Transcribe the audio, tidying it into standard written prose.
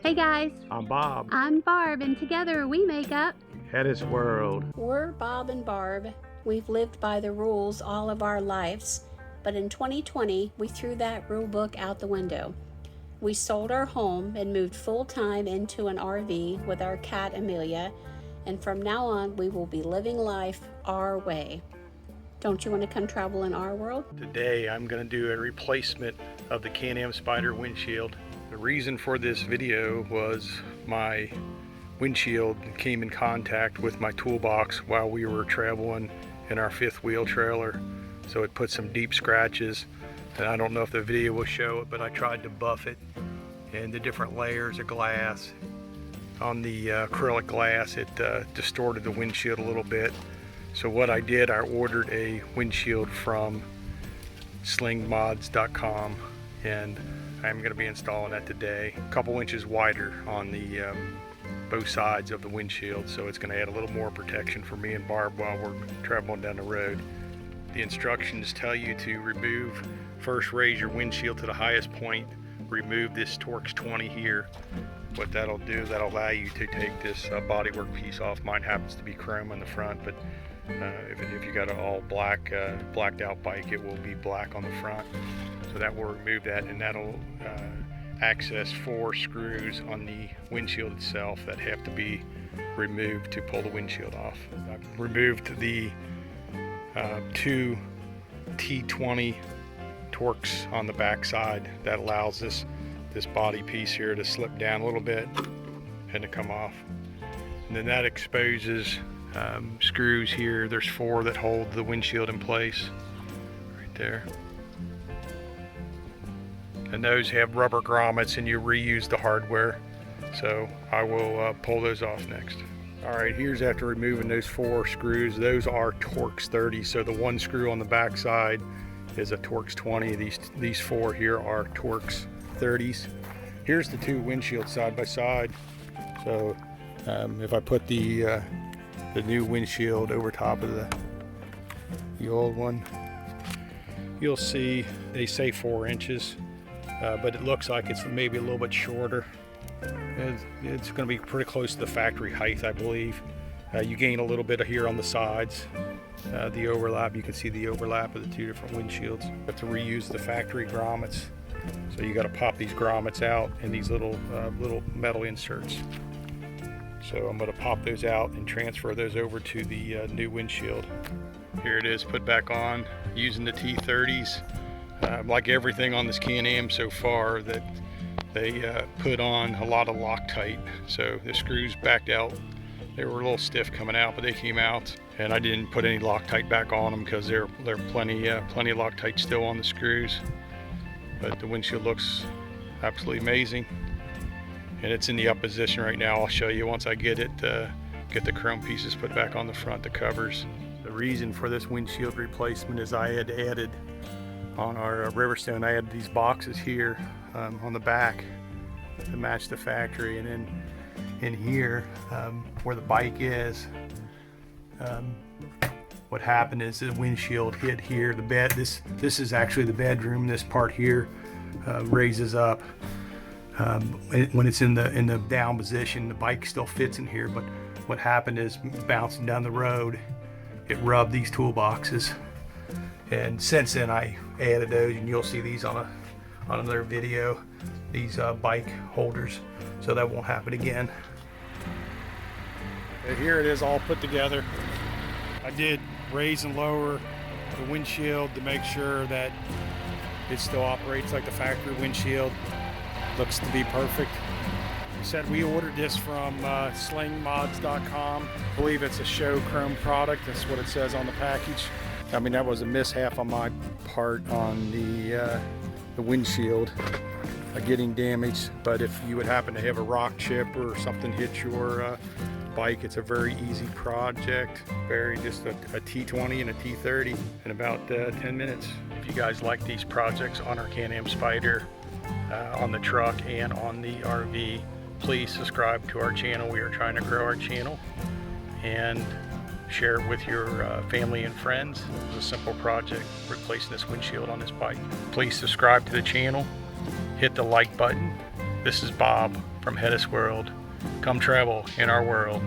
Hey guys, I'm Bob. I'm Barb, and together we make up HetteshWorld. We're Bob and Barb. We've lived by the rules all of our lives, but in 2020 we threw that rule book out the window. We sold our home and moved full-time into an RV with our cat Amelia, and from now on we will be living life our way. Don't you want to come travel in our world? Today I'm going to do a replacement of the Can-Am Spyder windshield. The reason for this video was my windshield came in contact with my toolbox while we were traveling in our fifth wheel trailer. So it put some deep scratches, and I don't know if the video will show it, but I tried to buff it, and the different layers of glass on the acrylic glass, it distorted the windshield a little bit. So what I did, I ordered a windshield from slingmods.com, and I'm going to be installing that today. A couple inches wider on the both sides of the windshield, so it's going to add a little more protection for me and Barb while we're traveling down the road. The instructions tell you to first raise your windshield to the highest point, remove this Torx 20 here. What that'll do, that'll allow you to take this bodywork piece off. Mine happens to be chrome on the front, but if you got an all black, blacked out bike, it will be black on the front. So that will remove that, and that'll access 4 screws on the windshield itself that have to be removed to pull the windshield off. I've removed the 2 T20 Torx on the back side. That allows this body piece here to slip down a little bit and to come off. And then that exposes screws here. There's 4 that hold the windshield in place right there. And those have rubber grommets, and you reuse the hardware. So I will pull those off next. All right, here's after removing those 4 screws. Those are Torx 30. So the 1 screw on the back side is a Torx 20. These 4 here are Torx 30s. Here's the 2 windshields side by side. So if I put the new windshield over top of the old one, you'll see they say 4 inches. But it looks like it's maybe a little bit shorter. It's going to be pretty close to the factory height, I believe. You gain a little bit here on the sides. The overlap, you can see the overlap of the 2 different windshields. You have to reuse the factory grommets. So you got to pop these grommets out in these little metal inserts. So I'm going to pop those out and transfer those over to the new windshield. Here it is, put back on using the T30s. Like everything on this Can-Am so far, that they put on a lot of Loctite. So the screws backed out. They were a little stiff coming out, but they came out. And I didn't put any Loctite back on them because there are plenty of Loctite still on the screws. But the windshield looks absolutely amazing. And it's in the up position right now. I'll show you once I get the chrome pieces put back on the front, the covers. The reason for this windshield replacement is I had added on our Riverstone, I had these boxes here on the back to match the factory, and then in here where the bike is, what happened is the windshield hit here. The bed, this is actually the bedroom. This part here raises up. When it's in the down position, the bike still fits in here, but what happened is bouncing down the road, it rubbed these toolboxes. And since then I added those, and you'll see these on another video, these bike holders, so that won't happen again. And here it is all put together. I did raise and lower the windshield to make sure that it still operates like the factory windshield. Looks to be perfect. Said we ordered this from slingmods.com. I believe it's a show chrome product. That's what it says on the package. I mean, that was a mishap on my part on the windshield getting damaged. But if you would happen to have a rock chip or something hit your bike, it's a very easy project. Just a T20 and a T30 in about 10 minutes. If you guys like these projects on our Can-Am Spyder, on the truck and on the RV, please subscribe to our channel. We are trying to grow our channel, and share it with your family and friends. It's a simple project, replacing this windshield on this bike. Please subscribe to the channel, hit the like button. This is Bob from HetteshWorld. Come travel in our world.